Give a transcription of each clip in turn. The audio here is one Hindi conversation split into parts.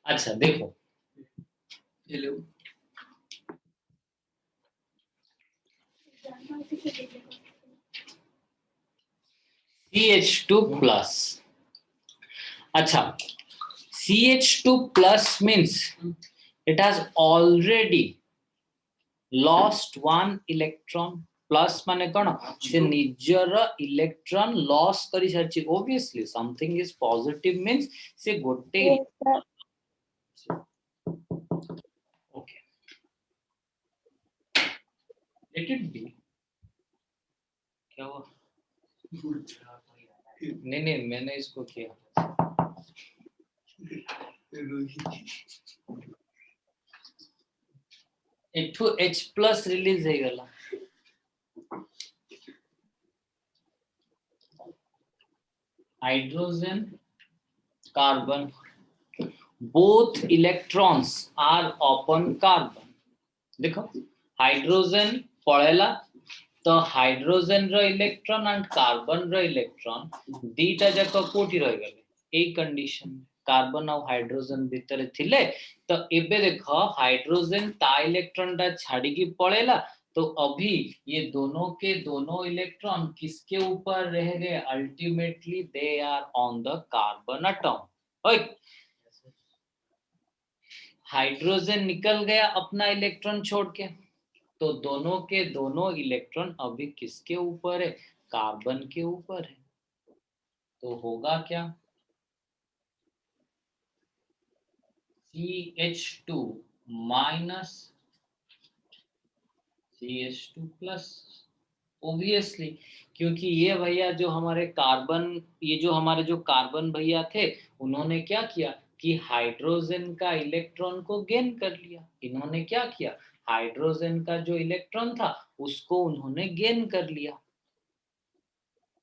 अच्छा देखो, CH2 प्लस। अच्छा, CH2 plus means it has already lost one electron. Plus माने कौन से निजर इलेक्ट्रॉन लॉस करी Sarchi. Obviously something is positive means से गोटे। Okay, let it be. क्या हुआ? नहीं नहीं, मैंने इसको किया। एठू H प्लस रिलीज है गला। Hydrogen carbon, both electrons are open carbon। देखो हाइड्रोजन पळेला तो हाइड्रोजन रो इलेक्ट्रॉन एंड कार्बन रो इलेक्ट्रॉन दीटा जाक कोठी रह गले ए कंडीशन। कार्बन और हाइड्रोजन भीतर थिले तो एबे देखो हाइड्रोजन ता इलेक्ट्रॉन टा छाड़ी की पळेला तो अभी ये दोनों के दोनों इलेक्ट्रॉन किसके ऊपर रह गए? Ultimately they are on the carbon atom. Hydrogen निकल गया अपना इलेक्ट्रॉन छोड़ के, तो दोनों के दोनों इलेक्ट्रॉन अभी किसके ऊपर है? कार्बन के ऊपर है। तो होगा क्या? CH2 minus CH2 plus. Obviously क्योंकि ये भैया जो हमारे कार्बन, ये जो हमारे जो कार्बन भैया थे उन्होंने क्या किया कि हाइड्रोजन का इलेक्ट्रॉन को गेन कर लिया। इन्होंने क्या किया? हाइड्रोजन का जो इलेक्ट्रॉन था उसको उन्होंने गेन कर लिया।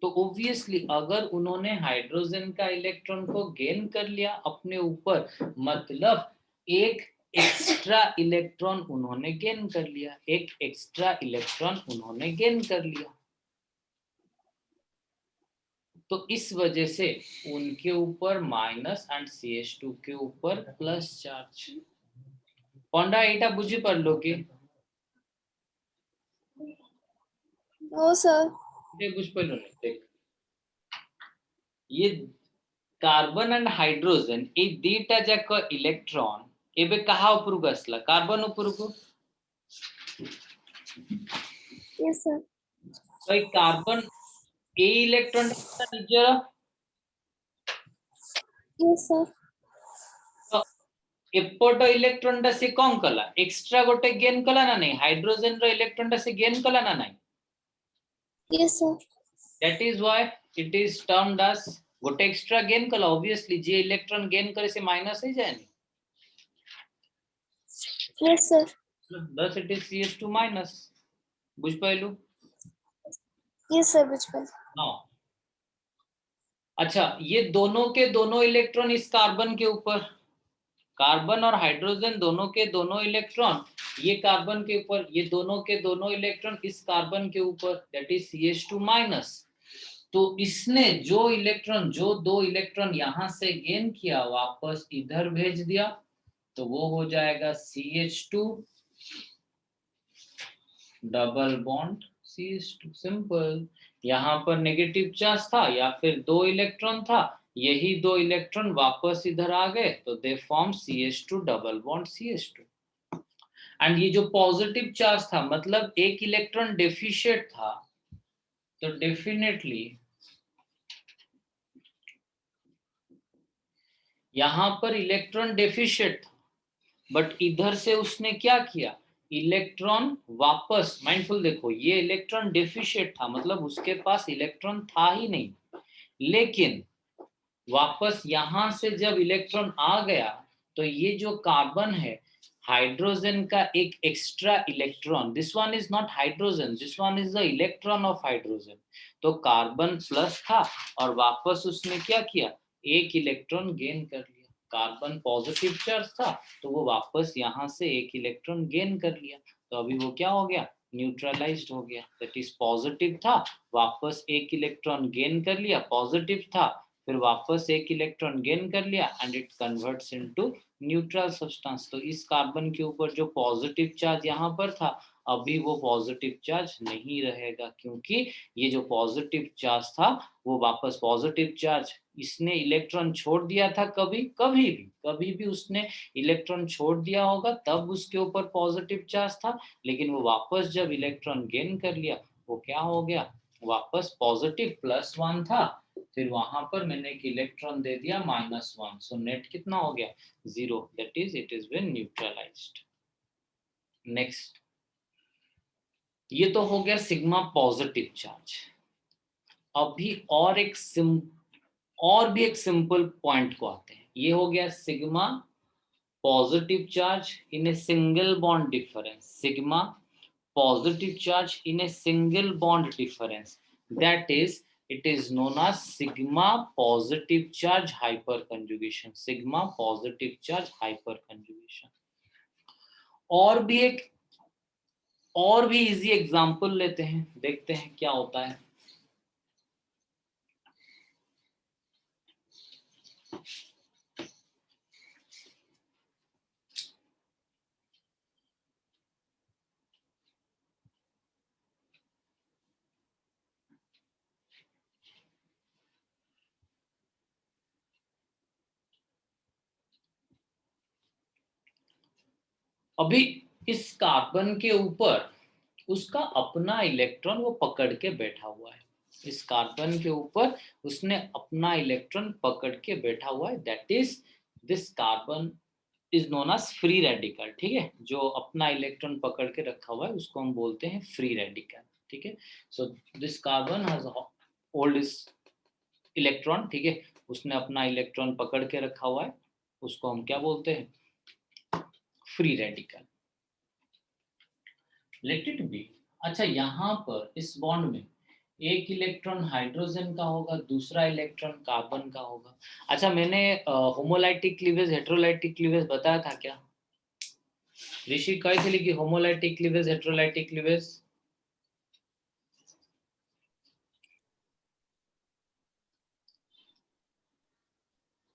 तो ऑब्वियसली अगर उन्होंने हाइड्रोजन का इलेक्ट्रॉन को गेन कर लिया अपने ऊपर, मतलब एक एक्स्ट्रा इलेक्ट्रॉन उन्होंने गेन कर लिया, एक एक्स्ट्रा इलेक्ट्रॉन उन्होंने गेन कर लिया। तो इस वजह से उनके ऊपर माइनस एंड CH2 के ऊपर प्लस चार्ज। पंडा एटा बुझी पड़लो कि? No sir. बुझ पड़लो नहीं। देख ये कार्बन एंड हाइड्रोजन ए दीटा जाक इलेक्ट्रॉन एबे कहा उपरକୁ ଆସିଲା? कार्बन उपरକୁ। Yes sir. तो ए कार्बन ए इलेक्ट्रॉन निजर, यस सर। तो एपट इलेक्ट्रॉन टा से कौन कला? एक्स्ट्रा गोटे गेन कला ना नहीं? हाइड्रोजन रो इलेक्ट्रॉन टा से गेन कला ना नहीं? Yes sir. That is why it is termed as गोटे एक्स्ट्रा गेन कला। ऑब्वियसली जे इलेक्ट्रॉन गेन करे से माइनस ही जाए। Yes sir. thus it is CH2 minus. बुझ पाइलु? यस सर बुझ पाइल। हाँ। अच्छा, ये दोनों के दोनों इलेक्ट्रॉन इस कार्बन के ऊपर, कार्बन और हाइड्रोजन दोनों के दोनों इलेक्ट्रॉन ये कार्बन के ऊपर, ये दोनों के दोनों इलेक्ट्रॉन इस कार्बन के ऊपर, दैट इज CH2 माइनस। तो इसने जो इलेक्ट्रॉन, जो दो इलेक्ट्रॉन यहां से गेन किया वापस इधर भेज दिया, तो वो हो जाएगा CH2 double bond CH2। Simple. यहाँ पर नेगेटिव चार्ज था या फिर दो इलेक्ट्रॉन था, यही दो इलेक्ट्रॉन वापस इधर आ गए तो they form CH2 double bond CH2। And ये जो पॉजिटिव चार्ज था मतलब एक इलेक्ट्रॉन डेफिशिएंट था, तो डेफिनेटली यहां पर इलेक्ट्रॉन डेफिशिएंट था, बट इधर से उसने क्या किया? इलेक्ट्रॉन वापस, माइंडफुल देखो, ये इलेक्ट्रॉन डेफिशिएंट था मतलब उसके पास इलेक्ट्रॉन था ही नहीं, लेकिन वापस यहां से जब इलेक्ट्रॉन आ गया तो ये जो कार्बन है, हाइड्रोजन का एक extra electron, this one is not hydrogen, this one is the electron of hydrogen, तो कार्बन प्लस था और वापस उसने क्या किया? एक इलेक्ट्रॉन गेन कर लिया। कार्बन पॉजिटिव चार्ज था तो वो वापस यहाँ से एक इलेक्ट्रॉन गेन कर लिया, तो अभी वो क्या हो गया? न्यूट्रलाइज्ड हो गया। दैट इज पॉजिटिव था, वापस एक इलेक्ट्रॉन गेन कर लिया, पॉजिटिव था, फिर वापस एक इलेक्ट्रॉन गेन कर लिया and it converts into neutral substance. तो इस कार्बन के ऊपर जो पॉजिटिव चार्ज यहाँ पर था, अभी वो पॉजिटिव चार्ज नहीं रहेगा, क्योंकि ये जो पॉजिटिव चार्ज था वो वापस पॉजिटिव चार्ज इसने इलेक्ट्रॉन छोड़ दिया था। कभी भी उसने इलेक्ट्रॉन छोड़ दिया होगा तब उसके ऊपर पॉजिटिव चार्ज था, लेकिन वो वापस जब इलेक्ट्रॉन गेन कर लिया वो क्या हो गया, वापस पॉजिटिव +1 था, फिर वहां पर मैंने एक इलेक्ट्रॉन दे दिया -1, सो नेट कितना हो गया 0, that is it is been neutralised. Next, ये तो हो गया सिग्मा पॉजिटिव चार्ज। अभी और भी एक सिंपल पॉइंट को आते हैं। ये हो गया sigma positive charge in a single bond difference, sigma positive charge in a single bond difference, that is it is known as sigma positive charge hyperconjugation, sigma positive charge hyperconjugation। और भी इजी एग्जांपल लेते हैं, देखते हैं क्या होता है। अभी इस कार्बन के ऊपर उसका अपना इलेक्ट्रॉन वो पकड़ के बैठा हुआ है, इस कार्बन के ऊपर उसने अपना इलेक्ट्रॉन पकड़ के बैठा हुआ है, that is this carbon is known as free radical. ठीक है, जो अपना इलेक्ट्रॉन पकड़ के रखा हुआ है उसको हम बोलते हैं फ्री रेडिकल। ठीक है, so this carbon has hold is electron. ठीक है, उसने अपना इलेक्ट्रॉन पकड़ के रखा हुआ है, उसको हम क्या बोलते हैं, free radical. Late it B. अच्छा, यहाँ पर इस बॉन्ड में एक इलेक्ट्रॉन हाइड्रोजन का होगा, दूसरा इलेक्ट्रॉन कार्बन का होगा। अच्छा, मैंने होमोलाइटिक क्लीवेज हेटेरोलाइटिक क्लीवेज बताया था क्या? ऋषि कहे थे कि होमोलाइटिक क्लीवेज हेटेरोलाइटिक क्लीवेज,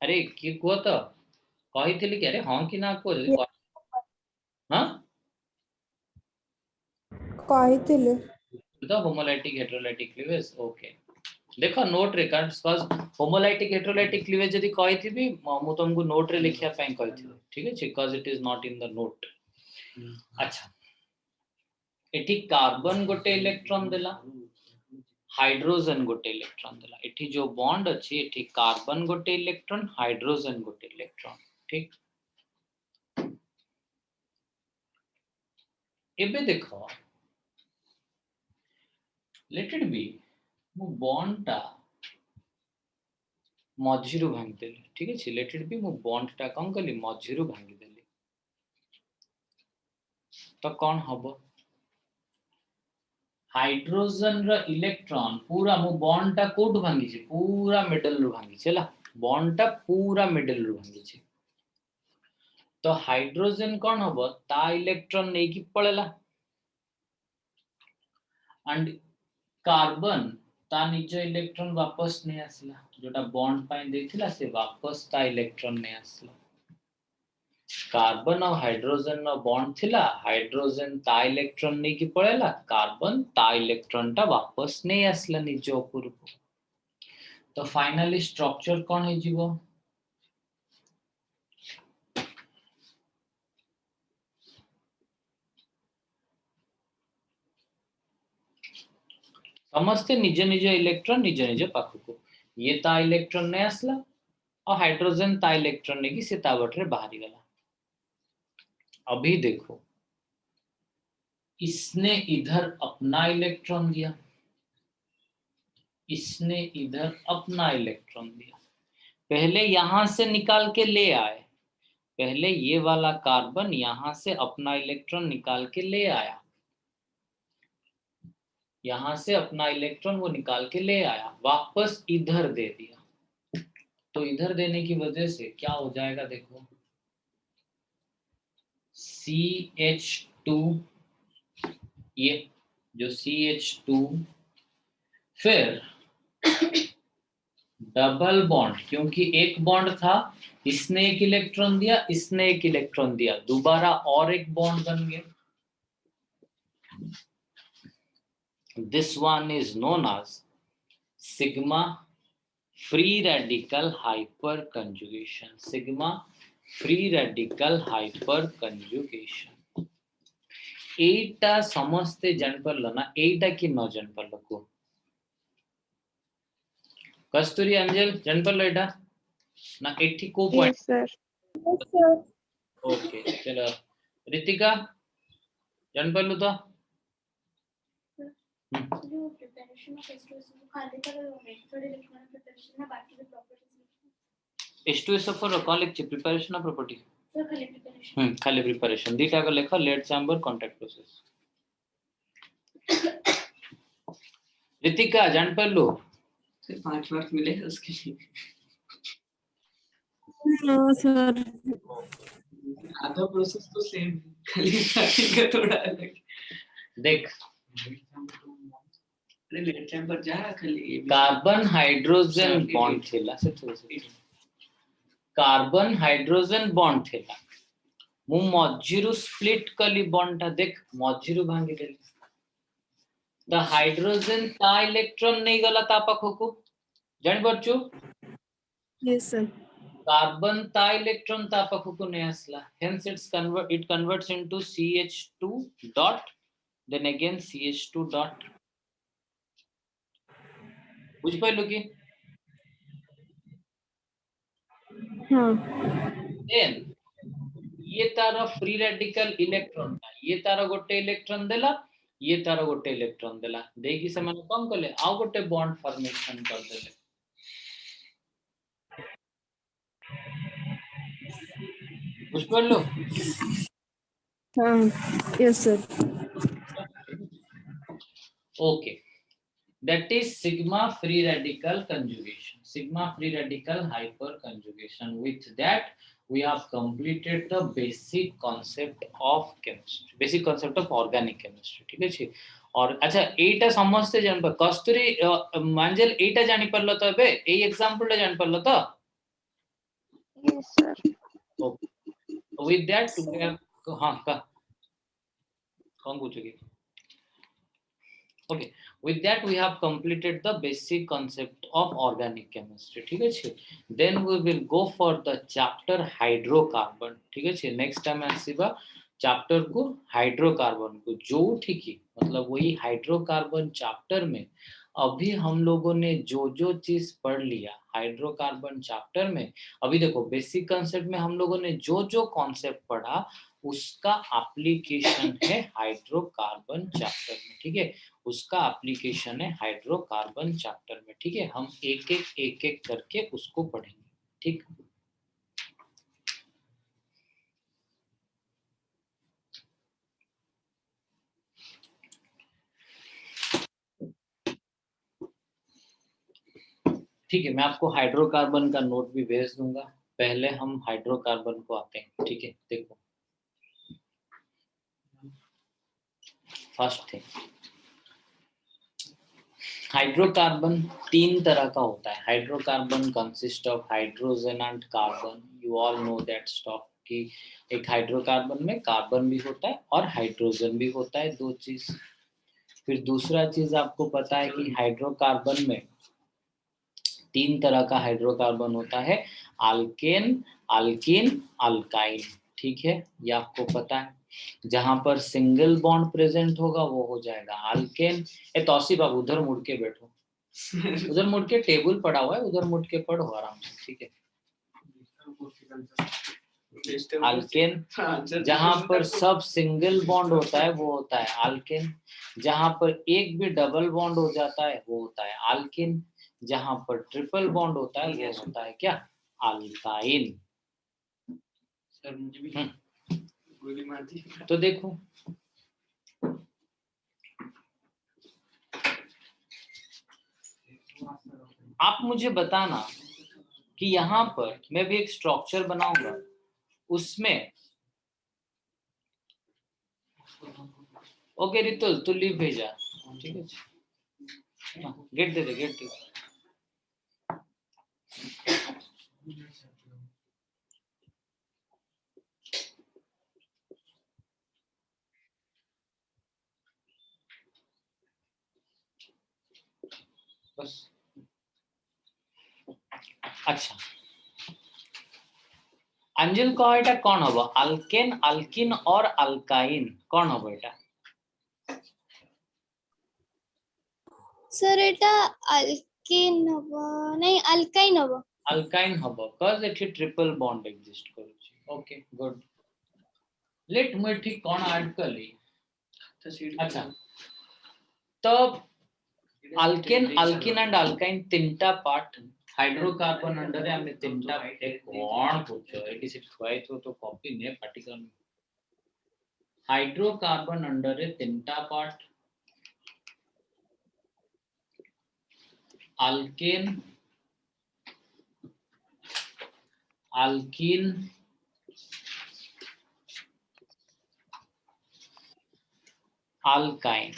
अरे कि कुह तो कही कि अरे हाँ कि ना कुह हाँ କହିଥିଲେ तो होमोलाइटिक हेटेरोलाइटिक क्लीवेज। ओके, देखो नोट रे, कारण होमोलाइटिक हेटेरोलाइटिक क्लीवेज जदी कहिथिबी मु तुमको नोट रे लिखिया पई कहिथिबी। ठीक है, because it is not in the note. अच्छा, एठी कार्बन गोटे इलेक्ट्रॉन देला, हाइड्रोजन गोटे इलेक्ट्रॉन देला। एठी जो बॉन्ड अछि एठी कार्बन गोटे इलेक्ट्रॉन, हाइड्रोजन गोटे इलेक्ट्रॉन। ठीक, एबे देखो, लेट इट बी मु बॉन्ड टा मझिरु भांगी देली। ठीक है, लेट इट बी मु बॉन्ड टा कौन कली मझिरु भांगी देली, तो कौन हबो, हाइड्रोजन रो इलेक्ट्रॉन पूरा मु बॉन्ड टा कोड भांगी छी, पूरा मिडल रो भांगी छी, ला बॉन्ड टा पूरा मिडल रो भांगी छी। तो हाइड्रोजन कौन हबो, ता इलेक्ट्रॉन नै की पळेला, एंड कार्बन ता निज इलेक्ट्रॉन वापस नै आसला, जोटा बॉन्ड पाई देथिला से वापस ता इलेक्ट्रॉन नै आसला। कार्बन और हाइड्रोजन नो बॉन्ड थिला, हाइड्रोजन ता इलेक्ट्रॉन नै की पळेला, कार्बन ता इलेक्ट्रॉन टा वापस नै आसला निज उपरको। तो फाइनली स्ट्रक्चर कौन है जीवो, समस्ते निज निज इलेक्ट्रॉन निज निज पाखको, ये ता इलेक्ट्रॉन नै आसला और हाइड्रोजन ता इलेक्ट्रॉन नै की से ता बटरे बाहरी गला। अभी देखो, इसने इधर अपना इलेक्ट्रॉन दिया, इसने इधर अपना इलेक्ट्रॉन दिया, पहले यहां से निकाल के ले आए, पहले ये वाला कार्बन यहां से अपना इलेक्ट्रॉन निकाल के ले आया, यहां से अपना इलेक्ट्रॉन वो निकाल के ले आया, वापस इधर दे दिया। तो इधर देने की वजह से क्या हो जाएगा, देखो CH2, ये जो CH2, फिर डबल बॉन्ड, क्योंकि एक बॉन्ड था, इसने एक इलेक्ट्रॉन दिया, इसने एक इलेक्ट्रॉन दिया, दोबारा और एक बॉन्ड बन गया. This one is known as sigma free radical hyperconjugation. Sigma free radical hyperconjugation. এইটা সমস্তে জানি পারলো না, এইটা কি ন জানি পারলো কো? কস্তুরি অঞ্জল জানি পারলো এটা না? এটি কো point? Yes, sir. Yes, sir. Okay चलो ऋतिका जान पारलो तो? जो प्रिपरेशन ऑफ H2SO को खाली कर रेड इलेक्ट्रॉन प्रिपरेशन में बाकी के प्रॉपर्टीज H2SO4 कौन लिखছে प्रिपरेशन ऑफ प्रॉपर्टी? सर खाली प्रिपरेशन खाली प्रिपरेशन दीटा को लेखो lead chamber contact process. Ritika जान पारलो? फिर 5 मार्क मिलेगा उसके लिए. No, sir. आधा प्रोसेस तो सेम है, खाली स्टार्टिंग का थोड़ा अलग. देख अरे लेट चैम्बर जा खाली कार्बन हाइड्रोजन बॉन्ड थिला से कार्बन हाइड्रोजन बॉन्ड थिला मु मझिरु स्प्लिट कली बॉन्ड ता देख मझिरु भांगी देली द हाइड्रोजन ता इलेक्ट्रॉन नहीं गला ता पाखकु जानि परछु. Yes, sir. कार्बन ता इलेक्ट्रॉन ता पाखकु नहीं आसला, hence it converts into CH2 dot then again CH2 dot. बुझ पाइलो कि? हाँ. Then ये तारा फ्री रेडिकल इलेक्ट्रॉन था, ये तारा गोटे इलेक्ट्रॉन देला, ये तारा गोटे इलेक्ट्रॉन देला, देकी से माने कम कले आउ गोटे बॉन्ड फॉर्मेशन कर देले. बुझ पाइलो? हाँ. Yes, sir. Okay, that is sigma free radical conjugation, sigma free radical hyperconjugation. With that we have completed the basic concept of chemistry, basic concept of organic chemistry. ठीक है छी? और अच्छा एटा समझते जान पर कस्तूरी मंजल एटा जानि परलो तो बे ए एग्जांपल टा जानि परलो तो? Yes, sir. Okay, with that we have हाँ का कौन पूछेगी? Okay, with that we have completed the basic concept of organic chemistry. ठीक है छी? Then we will go for the chapter hydrocarbon. ठीक है छी? Next time आसीबा चैप्टर को हाइड्रोकार्बन को, जो ठीक ही मतलब वही हाइड्रोकार्बन चैप्टर में अभी हम लोगों ने जो जो चीज पढ़ लिया हाइड्रोकार्बन चैप्टर में, अभी देखो बेसिक कॉन्सेप्ट में हम लोगों ने जो जो कॉन्सेप्ट पढ़ा उसका एप्लीकेशन है हाइड्रोकार्बन चैप्टर में. ठीक है, उसका एप्लीकेशन है हाइड्रोकार्बन चैप्टर में. ठीक है, हम एक एक करके उसको पढ़ेंगे. ठीक, ठीक है, मैं आपको हाइड्रोकार्बन का नोट भी भेज दूंगा. पहले हम हाइड्रोकार्बन को आते हैं. ठीक है, देखो फर्स्ट थिंग, हाइड्रोकार्बन 3 तरह का होता है. Hydrocarbon consist of hydrogen and carbon. You all know that stuff कि एक हाइड्रोकार्बन में कार्बन भी होता है और हाइड्रोजन भी होता है, 2 चीज. फिर दूसरा चीज आपको पता है कि हाइड्रोकार्बन में 3 तरह का हाइड्रोकार्बन होता है, अल्केन, अल्कीन, अल्काइन. ठीक है, ये आपको पता है. जहां पर सिंगल बॉन्ड प्रेजेंट होगा वो हो जाएगा अल्केन. ए तौसीफ आप उधर मुड़ के बैठो, उधर मुड़ के, टेबल पड़ा हुआ है उधर मुड़ के पढ़ो आराम से. ठीक है, अल्केन. जहां पर सब सिंगल बॉन्ड होता है वो होता है अल्केन. जहां पर एक भी डबल बॉन्ड हो जाता है वो होता है अल्कीन. जहां पर ट्रिपल बॉन्ड होता है वो होता है क्या? अल्काइन. सर मुझे भी गोली मार दी. तो देखो आप मुझे बताना कि यहाँ पर मैं भी एक स्ट्रक्चर बनाऊंगा, उसमें ओके रितुल तू लीव भेजा. ठीक है, गेट दे दे, गेट दे. बस। अच्छा अंजल कह এটা কোন হবে আলকেন আলকিন और अल्काइन কোন হবে এটা सर एटा अल्किन हबो नहीं अल्काइन हबो अल्काइन হবে कज এটি ट्रिपल बॉन्ड एग्जिस्ट କରୁଛି ओके गुड लेट मु एठी कोन ऐड करली अच्छा तो अल्केन अल्किन एंड अल्काइन तीनटा पार्ट हाइड्रोकार्बन अंडर है हमें तीनटा एक कोण पूछो एटी सिर्फ थोई तो कॉपी ने पार्टिकल हाइड्रोकार्बन अंडर है तीनटा part alkane alkene alkyne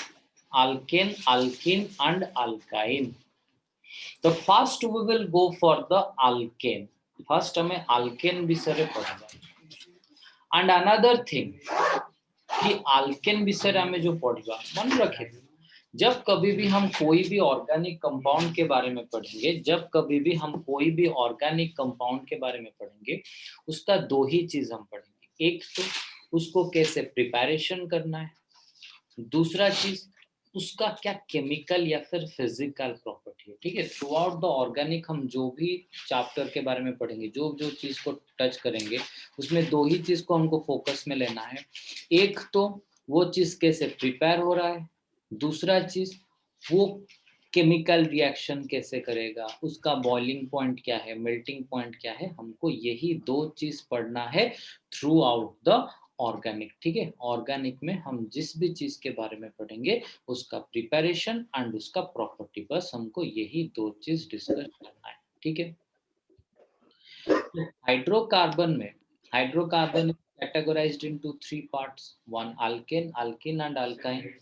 alkane alkene and alkyne so first we will go for the alkane first हमें alkane विषय पढ़ना and another thing कि alkane विषय हमें जो पढ़वा मन रखे जब कभी भी हम कोई भी ऑर्गेनिक कंपाउंड के बारे में पढ़ेंगे जब कभी भी हम कोई भी ऑर्गेनिक कंपाउंड के बारे में पढ़ेंगे उसका दो ही चीज हम पढ़ेंगे एक तो उसको कैसे प्रिपरेशन करना है दूसरा चीज उसका क्या केमिकल या फिर फिजिकल प्रॉपर्टी है ठीक है थ्रू आउट द ऑर्गेनिक हम जो भी चैप्टर के बारे में पढ़ेंगे जो जो चीज को टच करेंगे उसमें दो ही चीज को हमको फोकस में लेना है एक तो वो चीज कैसे प्रिपेयर हो रहा है दूसरा चीज वो केमिकल रिएक्शन कैसे करेगा उसका बॉइलिंग पॉइंट क्या है मेल्टिंग पॉइंट क्या है हमको यही दो चीज पढ़ना है थ्रू आउट द ऑर्गेनिक ठीक है ऑर्गेनिक में हम जिस भी चीज के बारे में पढ़ेंगे उसका प्रिपरेशन एंड उसका प्रॉपर्टी बस हमको यही दो चीज डिस्कस करना है ठीक है हाइड्रोकार्बन में hydrocarbon categorised into 3 parts one alkane alkene and alkyne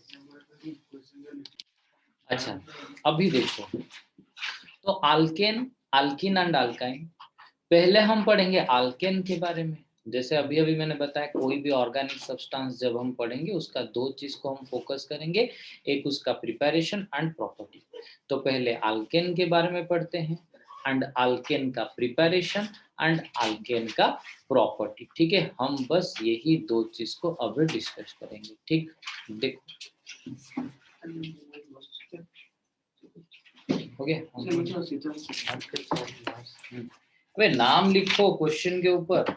अच्छा अभी देखो तो अल्केन अल्किन एंड अल्काइन पहले हम पढ़ेंगे अल्केन के बारे में जैसे अभी अभी मैंने बताया कोई भी ऑर्गेनिक सब्सटेंस जब हम पढ़ेंगे उसका दो चीज को हम फोकस करेंगे एक उसका प्रिपरेशन एंड प्रॉपर्टी तो पहले अल्केन के बारे में पढ़ते हैं एंड अल्केन का प्रिपरेशन एंड अल्केन का प्रॉपर्टी ठीक है हम बस यही दो चीज को अभी डिस्कस करेंगे ठीक देखो हो गया अबे नाम लिखो क्वेश्चन के ऊपर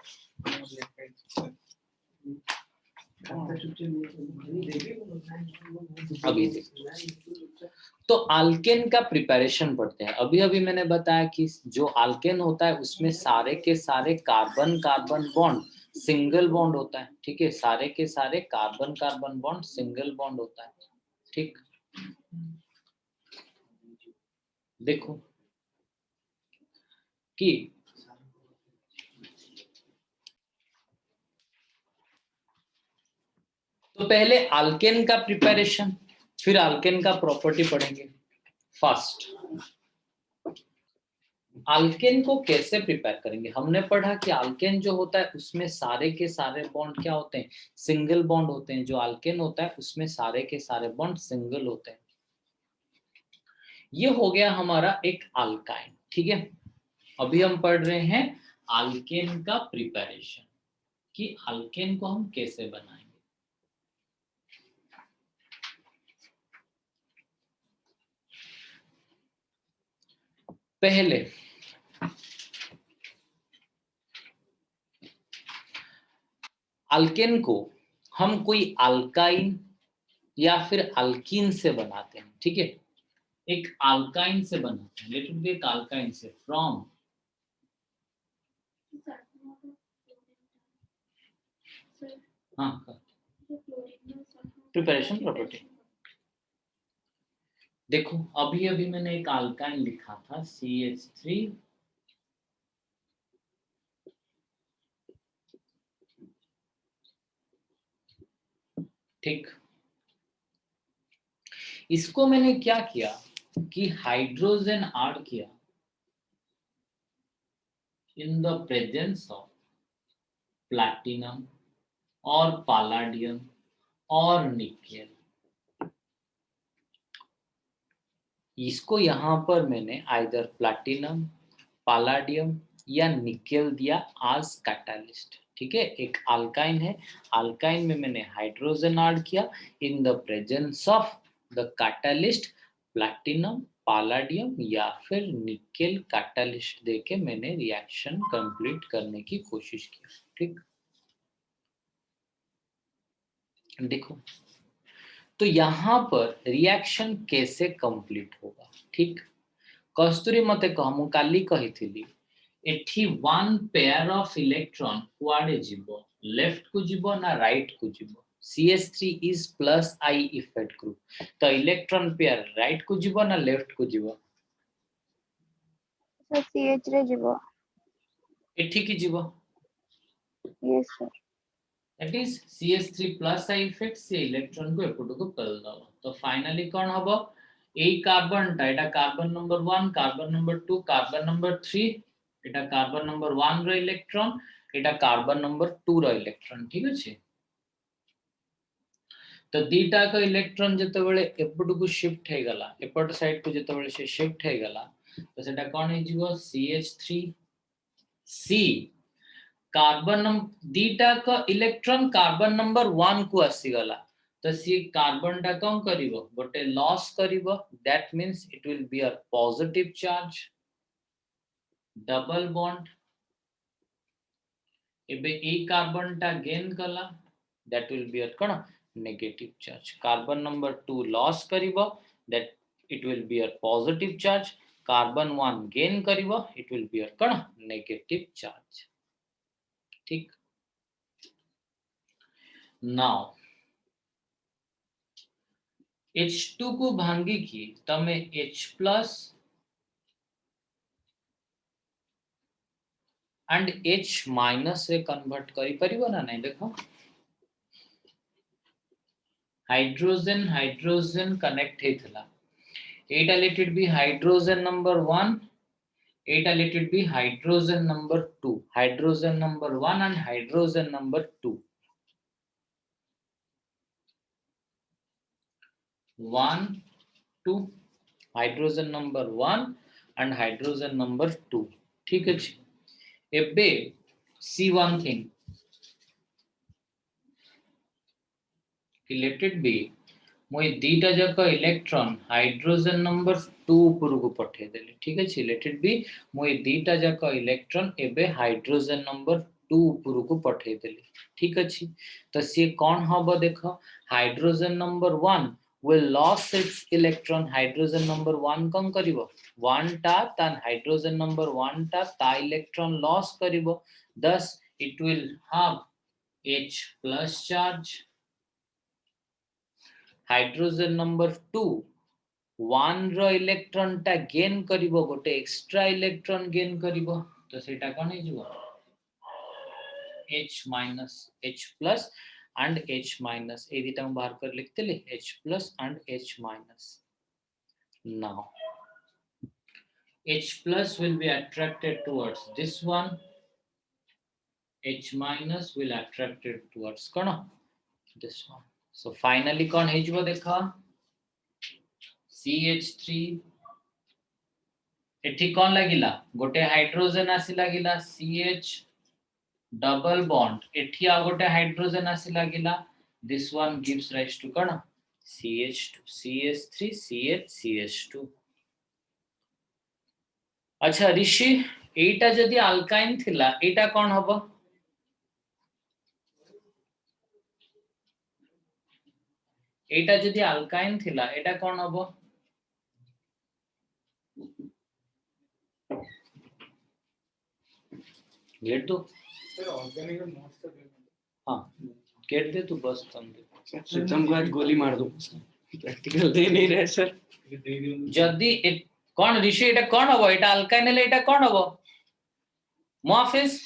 अभी तो अल्केन का प्रिपरेशन पढ़ते हैं अभी अभी मैंने बताया कि जो अल्केन होता है उसमें सारे के सारे carbon carbon bond single bond होता है ठीक है सारे के सारे carbon carbon bond single bond होता है ठीक देखो कि तो पहले अल्केन का प्रिपरेशन फिर अल्केन का प्रॉपर्टी पढ़ेंगे फर्स्ट अल्केन को कैसे प्रिपेयर करेंगे हमने पढ़ा कि अल्केन जो होता है उसमें सारे के सारे बॉन्ड क्या होते हैं सिंगल बॉन्ड होते हैं जो अल्केन होता है उसमें सारे के सारे बॉन्ड सिंगल होते हैं ये हो गया हमारा एक अल्काइन ठीक है अभी हम पढ़ रहे हैं अल्केन का प्रिपरेशन कि अल्केन को हम कैसे बनाएंगे पहले अल्केन को हम कोई अल्काइन या फिर अल्कीन से बनाते हैं ठीक है एक अल्काइन से बनाते हैं लेट इट बी एक अल्काइन से फ्रॉम हाँ प्रिपरेशन प्रॉपर्टी देखो अभी अभी मैंने एक अल्काइन लिखा था CH3 ठीक इसको मैंने क्या किया कि हाइड्रोजन ऐड किया in the presence of platinum or palladium or nickel. इसको यहां पर मैंने आइदर प्लैटिनम, पैलाडियम या निकेल दिया आज कैटालिस्ट. ठीक है, एक अल्काइन है, अल्काइन में मैंने हाइड्रोजन ऐड किया इन the presence of the catalyst platinum, palladium या फिर निकेल कैटालिस्ट देके मैंने रिएक्शन कंप्लीट करने की कोशिश की. ठीक, देखो तो यहाँ पर रिएक्शन कैसे कंप्लीट होगा. ठीक, कस्तूरी मते कह मु काली कहिथिली एठी वन पेयर ऑफ इलेक्ट्रॉन कुआडे जीवो, लेफ्ट को जीवो ना राइट को जीवो. CH3 is plus I effect group, तो इलेक्ट्रॉन पेयर राइट को जीवो ना लेफ्ट को जीवो. सर CH रे जीवो. एठी की जीवो, yes sir. that is CH3 plus I effect से इलेक्ट्रॉन को एपटो को पेल दबो. तो फाइनली कौन हबो, ए कार्बन टा एटा carbon number 1, carbon number 2, carbon number 3, एटा कार्बन नंबर 1 रो इलेक्ट्रॉन, एटा कार्बन नंबर 2 रो इलेक्ट्रॉन. ठीक अछि, तो दीटा का इलेक्ट्रॉन जते बेले एपटो को शिफ्ट हे गला, एपट साइड को जते बेले से शिफ्ट हे गला, तो सेटा कोन हे जीवो CH3 C कार्बन दीटा का इलेक्ट्रॉन कार्बन नंबर 1 को आसीगला, तो सी कार्बन टा कौन करिवो गोटे लॉस करिवो. That means it will be a positive charge, double bond. एबे ए कार्बन टा गेन कला, दैट विल बी अ कोन negative charge. Carbon number 2 loss करिवो, that it will be a positive charge. Carbon 1 gain करिवो, इट विल बी अ कोन नेगेटिव चार्ज. ठीक, नाउ H2 को भांगी की तमे H plus and H minus से कन्वर्ट करी परिबो ना नहीं. देखो हाइड्रोजन हाइड्रोजन कनेक्ट हेतला, एटा let it be hydrogen number 1, एटा let it be hydrogen number 2, hydrogen number 1 and hydrogen number 2. 1 2 hydrogen number 1 and hydrogen number 2. ठीक है, एबे see one thing let it be मुई दीटा जक इलेक्ट्रॉन हाइड्रोजन नंबर 2 ऊपर को पठे देले. ठीक है, लेट इट बी मुई दीटा जक इलेक्ट्रॉन एबे हाइड्रोजन नंबर 2 ऊपर को पठे देले. ठीक अछि, तो से कोन हबो देखो hydrogen number 1 will lose its electron. Hydrogen number 1 कम करिवो 1 टा तन हाइड्रोजन नंबर 1 ता इलेक्ट्रॉन लॉस करिवो, thus it will have H plus charge. Hydrogen number 2 1 रो इलेक्ट्रॉन टा गेन करिवो, गोटे एक्स्ट्रा इलेक्ट्रॉन गेन करिवो, तो सेटा कोन हे जीवो H minus H plus and H minus. ए दीटा हम बाहर कर लिखते ले H plus and H minus. Now H plus will be attracted towards this one, H minus will attracted towards कौन this one. So finally कौन है जो देखा CH3 एठी कौन लगिला गोटे हाइड्रोजन आसी लगिला CH डबल बॉन्ड, एठी आ गोटे हाइड्रोजन आसी लगिला, this one gives rise to कौन CH2 CH3 CH CH2. अच्छा ऋषि एटा जदि अल्काइन थिला एटा कौन हबो, एटा जदि अल्काइन थिला एटा कौन हबो, गेट दो सर ऑर्गेनिक मोस्ट ऑफ हाँ गेट दे तू बस तुम दे. सिस्टम को आज गोली मार दो, प्रैक्टिकल दे नहीं रहे सर. जदि कौन ऋषि एटा कौन हबो, एटा अल्काइन ले एटा कौन हबो मोफिस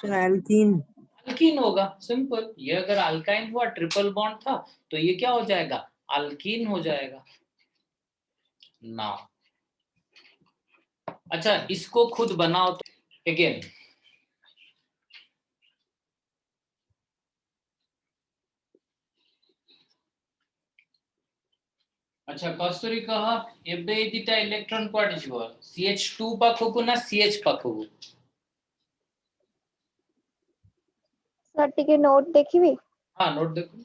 सर एल्कीन. अल्कीन होगा, सिंपल. ये अगर अल्काइन हुआ ट्रिपल बॉन्ड था तो ये क्या हो जाएगा अल्कीन हो जाएगा. नाउ अच्छा इसको खुद बनाओ तो अगेन अच्छा कस्तूरी कह एबे ए दिटा इलेक्ट्रॉन कुआडे जिवो CH2 पाखकु ना CH पाखकु सर टिके नोट देखिबी हां नोट देखो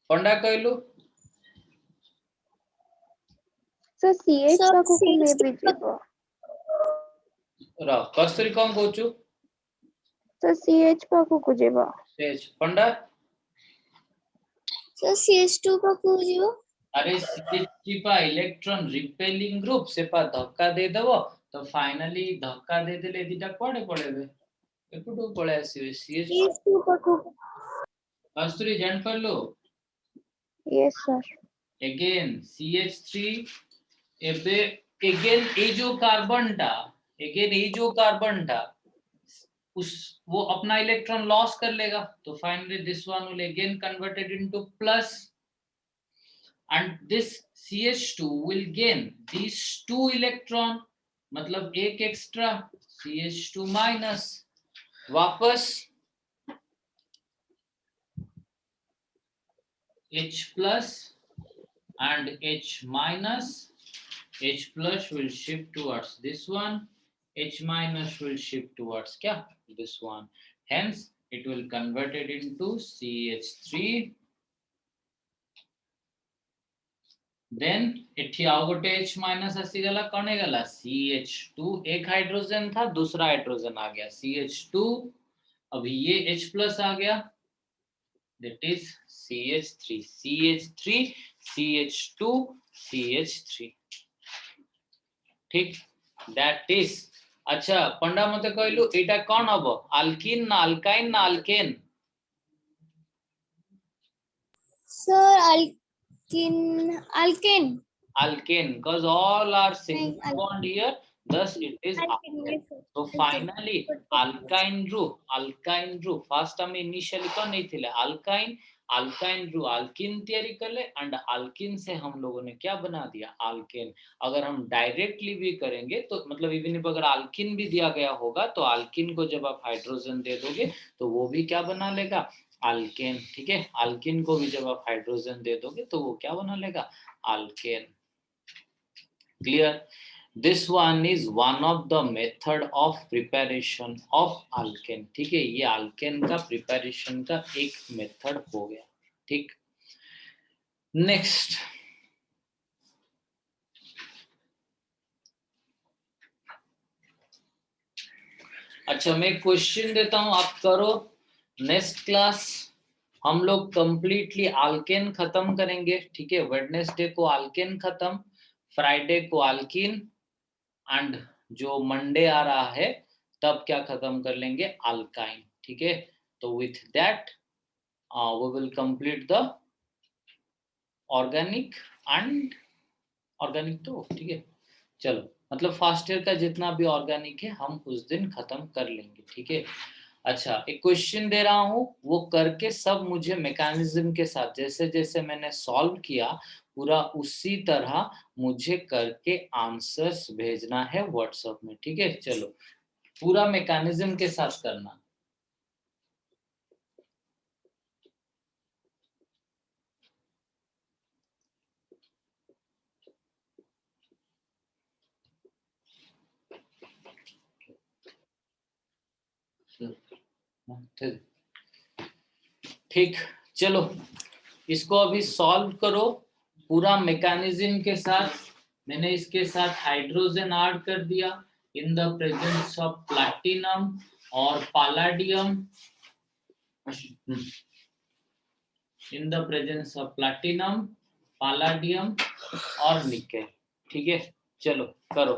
पंडा कहलु सर सीएच Sir, पाखु को मे CH भी जीवो र कस्तूरी कोन कहउछु सर सीएच पाखु को जीवो CH पंडा Sir, CH2 का पूजियो अरे CH3 पा इलेक्ट्रॉन रिपेलिंग ग्रुप से पा धक्का दे देबो तो फाइनली धक्का दे देले दिटा कोडे पड़ेबे एपुटो पळे आसीबे CH CH2 का कस्तूरी जान परलो यस सर अगेन CH3 एबे अगेन ए जो कार्बन टा अगेन ए जो कार्बन टा उस वो अपना इलेक्ट्रॉन लॉस कर लेगा तो finally this one will again converted into plus and this CH2 will gain these two electron मतलब एक एक्स्ट्रा CH2 माइनस वापस H plus and H minus H plus will shift towards this one H minus will shift towards क्या this one hence it will convert it into CH3 then एठी आउ गोटे H माइनस आसी गला कने गला CH2 एक हाइड्रोजन था दूसरा हाइड्रोजन आ गया CH2 अभी ये H प्लस आ गया that is CH3 CH3 CH2 CH3 ठीक दैट इज अच्छा पंडा मते कहलु एटा कोन हबो अल्किन ना अल्काइन ना alkane Sir, alkane. alkane because all are single Alkane. bond here thus it is alkane. Yes, sir. So finally alkyne group first हम initially कौन नहीं थे alkyne group alkene तैयारी कर ले and alkene से हम लोगों ने क्या बना दिया alkane अगर हम डायरेक्टली भी करेंगे तो मतलब इवन if अगर alkene भी दिया गया होगा तो alkene को जब आप हाइड्रोजन दे दोगे तो वो भी क्या बना लेगा alkane ठीक है alkene को भी जब आप हाइड्रोजन दे दोगे तो वो क्या बना लेगा alkane clear this one is one of the method of preparation of alkane ठीक है ये alkane का preparation का एक मेथड हो गया ठीक नेक्स्ट अच्छा मैं क्वेश्चन देता हूं आप करो नेक्स्ट क्लास हम लोग कंप्लीटली अल्केन खत्म करेंगे ठीक है वेडनेसडे को अल्केन खत्म फ्राइडे को अल्कीन एंड जो मंडे आ रहा है तब क्या खत्म कर लेंगे अल्काइन ठीक है तो with that we will complete the organic and organic तो ठीक है चलो मतलब फर्स्ट ईयर का जितना भी ऑर्गेनिक है हम उस दिन खत्म कर लेंगे ठीक है अच्छा एक क्वेश्चन दे रहा हूं वो करके सब मुझे मैकेनिज्म के साथ जैसे जैसे मैंने सॉल्व किया पूरा उसी तरह मुझे करके आंसर्स भेजना है व्हाट्सएप में ठीक है चलो पूरा मैकेनिज्म के साथ करना ठीक चलो इसको अभी सॉल्व करो पूरा मैकेनिज्म के साथ मैंने इसके साथ हाइड्रोजन ऐड कर दिया in the presence of platinum और palladium in the presence of platinum palladium और निकेल ठीक है चलो करो